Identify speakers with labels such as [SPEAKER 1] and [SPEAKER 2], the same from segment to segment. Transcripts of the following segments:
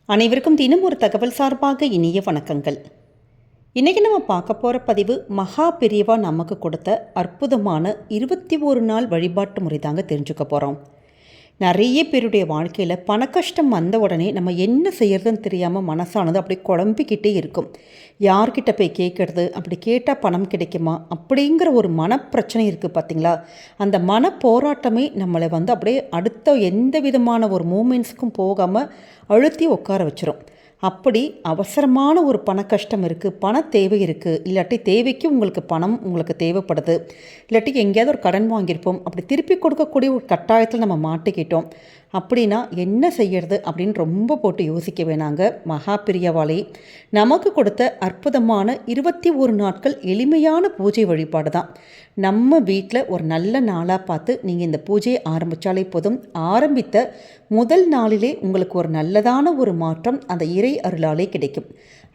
[SPEAKER 1] அனைவருக்கும் தினம் ஒரு தகவல் சார்பாக இனிய வணக்கங்கள். இன்றைக்கி நம்ம பார்க்க போகிற பதிவு மகா பெரியவா நமக்கு கொடுத்த அற்புதமான 21 நாள் வழிபாட்டு முறை தாங்க தெரிஞ்சுக்க போகிறோம். நிறைய பேருடைய வாழ்க்கையில் பண கஷ்டம் வந்த உடனே நம்ம என்ன செய்யறதுன்னு தெரியாமல் மனசானது அப்படி குழம்பிக்கிட்டே இருக்கும். யார்கிட்ட போய் கேட்குறது, அப்படி கேட்டால் பணம் கிடைக்குமா அப்படிங்கிற ஒரு மனப்பிரச்சனை இருக்குது பார்த்திங்களா. அந்த மன போராட்டமே நம்மளை அப்படியே அடுத்த எந்த விதமான ஒரு மூமெண்ட்ஸுக்கும் போகாமல் அழுத்தி உட்கார வச்சிரும். அப்படி அவசரமான ஒரு பண கஷ்டம் இருக்குது, பண தேவை இருக்குது, இல்லாட்டி தேவைக்கு உங்களுக்கு பணம் உங்களுக்கு தேவைப்படுது, இல்லாட்டி எங்கேயாவது ஒரு கடன் வாங்கியிருப்போம், அப்படி திருப்பி கொடுக்கக்கூடிய ஒரு கட்டாயத்தில் நம்ம மாட்டிக்கிட்டோம் அப்படின்னா என்ன செய்யறது அப்படின்னு ரொம்ப போட்டு யோசிக்க வேணாங்க. மகா பிரியவாளே நமக்கு கொடுத்த அற்புதமான 21 நாட்கள் எளிமையான பூஜை வழிபாடு தான். நம்ம வீட்டில் ஒரு நல்ல நாளாக பார்த்து நீங்கள் இந்த பூஜையை ஆரம்பித்தாலே போதும். ஆரம்பித்த முதல் நாளிலே உங்களுக்கு ஒரு நல்லதான ஒரு மாற்றம் அந்த இறை அருளாலே கிடைக்கும்.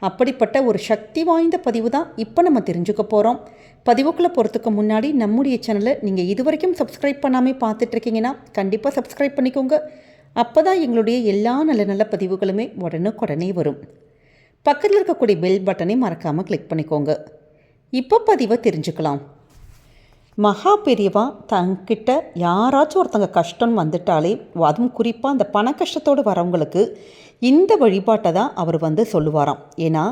[SPEAKER 1] அப்படிப்பட்ட ஒரு சக்தி வாய்ந்த பதிவு தான் இப்போ நம்ம தெரிஞ்சுக்க போகிறோம். பதிவுக்குள்ளே போகிறதுக்கு முன்னாடி நம்முடைய சேனலை நீங்கள் இதுவரைக்கும் சப்ஸ்கிரைப் பண்ணாமல் பார்த்துட்ருக்கீங்கன்னா கண்டிப்பாக சப்ஸ்கிரைப் பண்ணிக்கோங்க. அப்போ தான் எங்களுடைய எல்லா நல்ல நல்ல பதிவுகளுமே உடனுக்குடனே வரும். பக்கத்தில் இருக்கக்கூடிய பெல் பட்டனை மறக்காமல் கிளிக் பண்ணிக்கோங்க. இப்போ பதிவை தெரிஞ்சுக்கலாம். மகா பெரியவா தங்கிட்ட யாராச்சும் ஒருத்தங்க கஷ்டம் வந்துட்டாலே, அதுவும் குறிப்பாக அந்த பண கஷ்டத்தோடு வரவங்களுக்கு இந்த வழிபாட்டை தான் அவர் சொல்லுவாராம். ஏன்னா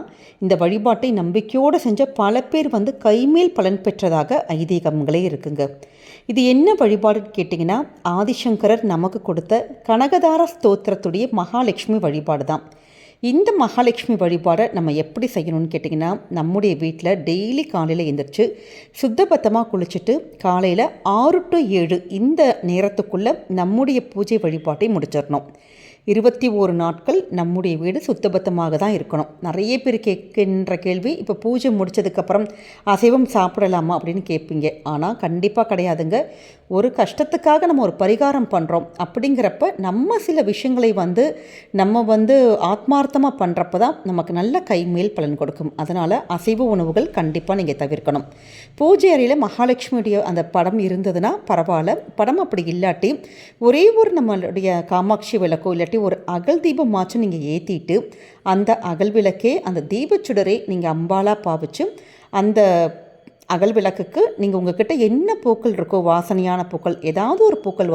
[SPEAKER 1] இந்த வழிபாட்டை நம்பிக்கையோடு செஞ்ச பல பேர் கைமேல் பலன் பெற்றதாக ஐதீகங்களே இருக்குங்க. இது என்ன வழிபாடுன்னு கேட்டிங்கன்னா, ஆதிசங்கரர் நமக்கு கொடுத்த கனகதார ஸ்தோத்திரத்துடைய மகாலட்சுமி வழிபாடு தான். இந்த மகாலட்சுமி வழிபாடை நம்ம எப்படி செய்யணும்னு கேட்டிங்கன்னா, நம்முடைய வீட்டில் டெய்லி காலையில் எழுந்திரிச்சு சுத்தபத்தமாக குளிச்சுட்டு காலையில் 6 to 7 இந்த நேரத்துக்குள்ளே நம்முடைய பூஜை வழிபாட்டை முடிச்சிடணும். 21 நாட்கள் நம்முடைய வீடு சுத்தபத்தமாக தான் இருக்கணும். நிறைய பேர் கேட்கின்ற கேள்வி, இப்போ பூஜை முடித்ததுக்கப்புறம் அசைவம் சாப்பிடலாமா அப்படின்னு கேட்பீங்க. ஆனால் கண்டிப்பாக கிடையாதுங்க. ஒரு கஷ்டத்துக்காக நம்ம ஒரு பரிகாரம் பண்ணுறோம் அப்படிங்கிறப்ப நம்ம சில விஷயங்களை நம்ம ஆத்மார்த்தமாக பண்ணுறப்ப தான் நமக்கு நல்ல கைமேல் பலன் கொடுக்கும். அதனால் அசைவ உணவுகள் கண்டிப்பாக நீங்கள் தவிர்க்கணும். பூஜை அறையில் மகாலட்சுமியுடைய அந்த படம் இருந்ததுன்னா பரவாயில்ல. படம் அப்படி இல்லாட்டி ஒரே ஒரு நம்மளுடைய காமாட்சி விளக்கோ இல்லாட்டி ஒரு அகல் தீபமாச்சும் நீங்கள் ஏற்றிட்டு அந்த அகல் விளக்கே அந்த தீபச்சுடரை நீங்கள் அம்பாலாக பாவிச்சு அந்த அகல் விளக்குக்கு நீங்கள் உங்கள்கிட்ட என்ன பூக்கள் இருக்கோ, வாசனையான பூக்கள் ஏதாவது ஒரு பூக்கள்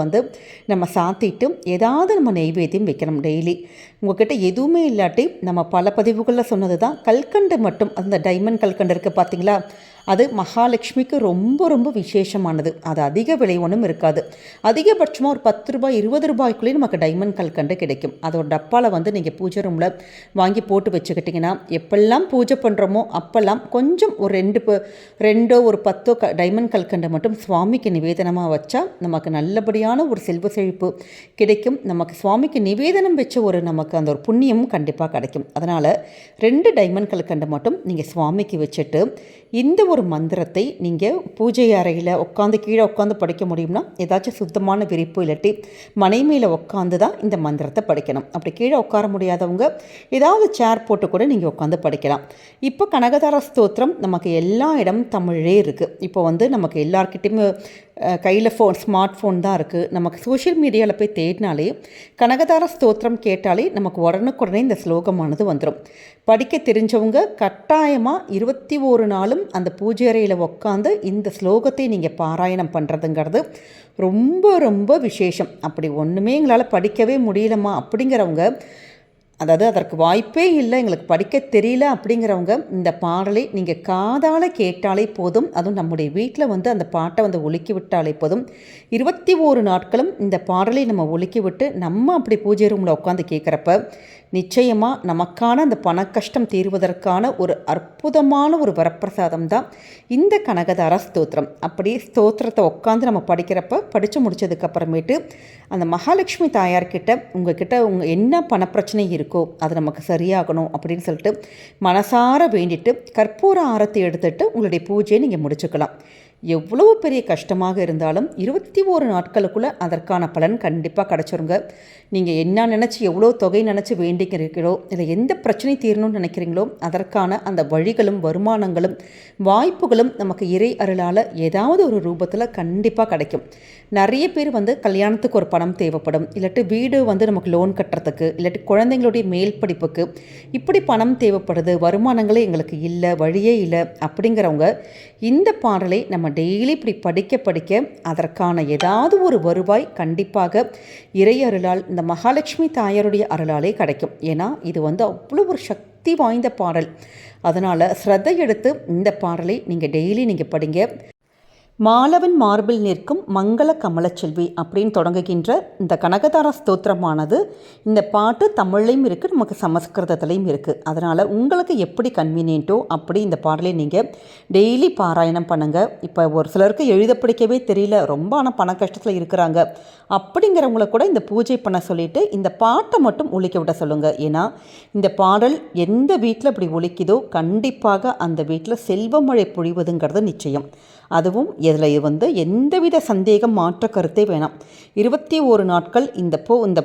[SPEAKER 1] நம்ம சாத்திட்டு ஏதாவது நம்ம நெய்வேத்தியம் வைக்கணும். டெய்லி உங்கள்கிட்ட எதுவுமே இல்லாட்டி நம்ம பல பதிவுகளில் சொன்னது தான், கல்கண்டு மட்டும் அந்த டைமண்ட் கல்கண்டு இருக்குது பார்த்தீங்களா, அது மகாலட்சுமிக்கு ரொம்ப ரொம்ப விசேஷமானது. அது அதிக விலை ஒன்றும் இருக்காது. அதிகபட்சமாக ஒரு 10 ரூபாய் 20 ரூபாய்க்குள்ளேயே நமக்கு டைமண்ட் கல்கண்டு கிடைக்கும். அதோட டப்பாவில் நீங்கள் பூஜை ரூமில் வாங்கி போட்டு வச்சுக்கிட்டிங்கன்னா, எப்பெல்லாம் பூஜை பண்ணுறோமோ அப்போல்லாம் கொஞ்சம் ஒரு 2 ஒரு 10 டைமண்ட் கல்கண்டை மட்டும் சுவாமிக்கு நிவேதனமாக வச்சா நமக்கு நல்லபடியான ஒரு செல்வ செழிப்பு கிடைக்கும். நமக்கு சுவாமிக்கு நிவேதனம் வச்ச நமக்கு அந்த ஒரு புண்ணியமும் கண்டிப்பாக கிடைக்கும். அதனால் 2 டைமண்ட் கல்கண்டை மட்டும் நீங்கள் சுவாமிக்கு வச்சுட்டு இந்த ஒரு மந்திரத்தை நீங்கள் பூஜை அறையில் உட்காந்து கீழே உட்காந்து படிக்க முடியும்னா ஏதாச்சும் சுத்தமான விரிப்பு இல்லாட்டி மனை மேலே உட்காந்து தான் இந்த மந்திரத்தை படிக்கணும். அப்படி கீழே உட்கார முடியாதவங்க ஏதாவது சேர் போட்டு கூட நீங்கள் உட்காந்து படிக்கலாம். இப்போ கனகதார ஸ்தோத்திரம் நமக்கு எல்லா இடம் தமிழே இருக்குது. இப்போ நமக்கு எல்லார்கிட்டையுமே கையில் ஸ்மார்ட் ஃபோன் தான் இருக்குது. நமக்கு சோஷியல் மீடியாவில் போய் தேடினாலே கனகதார ஸ்தோத்திரம் கேட்டாலே நமக்கு உடனுக்குடனே இந்த ஸ்லோகமானது வந்துடும். படிக்க தெரிஞ்சவங்க கட்டாயமாக 21 நாளும் அந்த பூஜை அறையில் உட்காந்து இந்த ஸ்லோகத்தை நீங்கள் பாராயணம் பண்ணுறதுங்கிறது ரொம்ப ரொம்ப விசேஷம். அப்படி ஒன்றுமே எங்களால் படிக்கவே முடியலம்மா அப்படிங்கிறவங்க, அதாவது அதற்கு வாய்ப்பே இல்லை, எங்களுக்கு படிக்க தெரியல அப்படிங்கிறவங்க இந்த பாடலை நீங்கள் காதால் கேட்டாலே போதும். அதுவும் நம்முடைய வீட்டில் அந்த பாட்டை ஒலிக்கி விட்டாலே போதும். 21 நாட்களும் இந்த பாடலை நம்ம ஒலிக்கி விட்டு நம்ம அப்படி பூஜை ரூமில் உட்காந்து கேட்குறப்ப நிச்சயமாக நமக்கான அந்த பண கஷ்டம் தீர்வதற்கான ஒரு அற்புதமான ஒரு வரப்பிரசாதம் தான் இந்த கனகதார ஸ்தோத்திரம். அப்படி ஸ்தோத்திரத்தை உட்காந்து நம்ம படித்து முடித்ததுக்கப்புறமேட்டு அந்த மகாலட்சுமி தாயார்கிட்ட உங்ககிட்ட என்ன பணப்பிரச்சனை இருக்கோ அது நமக்கு சரியாகணும் அப்படின்னு சொல்லிட்டு மனசார வேண்டிட்டு கற்பூர ஆரத்தி எடுத்துகிட்டு உங்களுடைய பூஜையை நீங்கள் முடிச்சுக்கலாம். எவ்வளவு பெரிய கஷ்டமாக இருந்தாலும் 21 நாட்களுக்குள்ளே அதற்கான பலன் கண்டிப்பாக கிடச்சிருங்க. நீங்கள் என்ன நினச்சி எவ்வளோ தொகை நினச்சி வேண்டிக்கிறீங்களோ, இல்லை எந்த பிரச்சனை தீரணும்னு நினைக்கிறீங்களோ அதற்கான அந்த வழிகளும் வருமானங்களும் வாய்ப்புகளும் நமக்கு இறை அருளால் ஏதாவது ஒரு ரூபத்தில் கண்டிப்பாக கிடைக்கும். நிறைய பேர் கல்யாணத்துக்கு ஒரு பணம் தேவைப்படும், இல்லாட்டி வீடு நமக்கு லோன் கட்டுறதுக்கு, இல்லாட்டி குழந்தைங்களுடைய மேல் படிப்புக்கு இப்படி பணம் தேவைப்படுது, வருமானங்களே எங்களுக்கு இல்லை, வழியே இல்லை அப்படிங்கிறவங்க இந்த பாடலை நம்ம டெய்லி இப்படி படிக்க படிக்க அதற்கான ஏதாவது ஒரு வருவாய் கண்டிப்பாக இறை அருளால், இந்த மகாலட்சுமி தாயாருடைய அருளாலே கிடைக்கும். ஏன்னா இது அவ்வளோ ஒரு சக்தி வாய்ந்த பாடல். அதனால் ஸ்ரத்தை எடுத்து இந்த பாடலை நீங்கள் டெய்லி நீங்கள் படிங்க. மாலவன் மார்பில் நிற்கும் மங்கள கமலச்செல்வி அப்படின்னு தொடங்குகின்ற இந்த கனகதார ஸ்தோத்திரமானது, இந்த பாட்டு தமிழ்லையும் இருக்குது, நமக்கு சமஸ்கிருதத்துலேயும் இருக்குது. அதனால் உங்களுக்கு எப்படி கன்வீனியன்ட்டோ அப்படி இந்த பாடலை நீங்கள் டெய்லி பாராயணம் பண்ணுங்கள். இப்போ ஒரு சிலருக்கு எழுத படிக்கவே தெரியல, ரொம்ப ஆனால் பண கஷ்டத்தில் இருக்கிறாங்க, அப்படிங்கிறவங்கள கூட இந்த பூஜை பண்ண சொல்லிவிட்டு இந்த பாட்டை மட்டும் ஒலிக்க விட சொல்லுங்கள். ஏன்னா இந்த பாடல் எந்த வீட்டில் இப்படி ஒலிக்குதோ கண்டிப்பாக அந்த வீட்டில் செல்வமழை பொழிவதுங்கிறது நிச்சயம். அதுவும் இதில் எந்தவித சந்தேகம் மாற்ற கருத்தே வேணாம். 21 நாட்கள் இந்த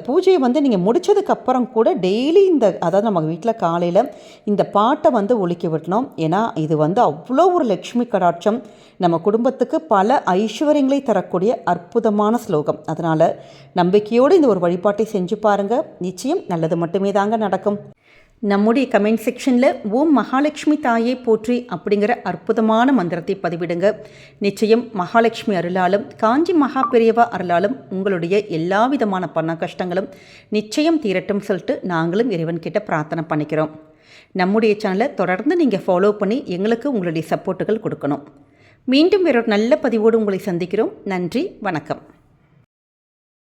[SPEAKER 1] பூஜையை நீங்கள் முடித்ததுக்கப்புறம் கூட டெய்லி அதாவது நம்ம வீட்டில் காலையில் இந்த பாட்டை ஒலிக்க விடணும். ஏன்னா இது அவ்வளோ ஒரு லக்ஷ்மி கடாட்சம், நம்ம குடும்பத்துக்கு பல ஐஸ்வர்யங்களை தரக்கூடிய அற்புதமான ஸ்லோகம். அதனால் நம்பிக்கையோடு இந்த ஒரு வழிபாட்டை செஞ்சு பாருங்கள், நிச்சயம் நல்லது மட்டுமே தாங்க நடக்கும். நம்முடைய கமெண்ட் செக்ஷனில் ஓம் மகாலட்சுமி தாயை போற்றி அப்படிங்கிற அற்புதமான மந்திரத்தை பதிவிடுங்க. நிச்சயம் மகாலட்சுமி அருளாலும் காஞ்சி மகா பெரியவா அருளாலும் உங்களுடைய எல்லா விதமான பண கஷ்டங்களும் நிச்சயம் தீரட்டும் சொல்லிட்டு நாங்களும் இறைவன்கிட்ட பிரார்த்தனை பண்ணிக்கிறோம். நம்முடைய சேனலை தொடர்ந்து நீங்கள் ஃபாலோ பண்ணி எங்களுக்கு உங்களுடைய சப்போர்ட்டுகள் கொடுக்கணும். மீண்டும் வேறொரு நல்ல பதிவோடு உங்களை சந்திக்கிறோம். நன்றி, வணக்கம்.